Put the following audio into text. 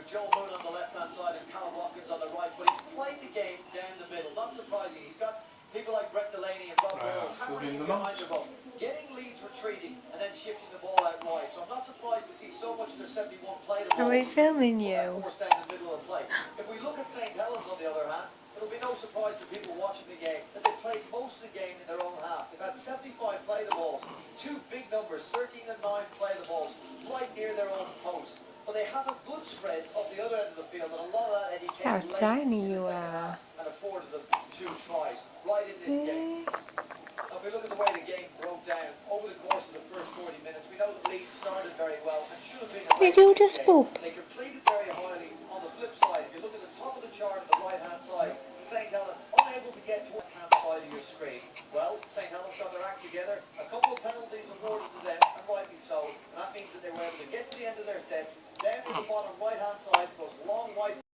with Joe Moon on the left-hand side and Callum Watkins on the right, but he's played the game down the middle. Not surprising. He's got people like Brett Delaney and Bob Moore hammering in behind the ball, getting leads retreating, and then shifting the ball out wide. So I'm not surprised to see so much of the 71 play the ball. Are we filming you? Forced down the middle of play. If we look at St. Helens, on the other hand, it'll be no surprise to people watching the game that they played most of the game in their own half. They've had 75 play the balls, two big numbers, 13 and 9 play the balls, right near their own post. But they have a good spread of the other end of the field, and a lot of that Eddie How came tiny late you in the second are. half and afforded them 2 tries right in this game. Now, if we look at the way the game broke down over the course of the first 40 minutes, we know the lead started very well and should have been a Did you just game. poop? They completed very highly. On the flip side, if you look at the top of the chart on the right-hand side, St. Helens unable to get to the left-hand side of your screen. Well, St. Helens got their act together. A couple of penalties awarded to them, and rightly so. And that means that they were able to get to the end of their sets, down to the bottom right-hand side, because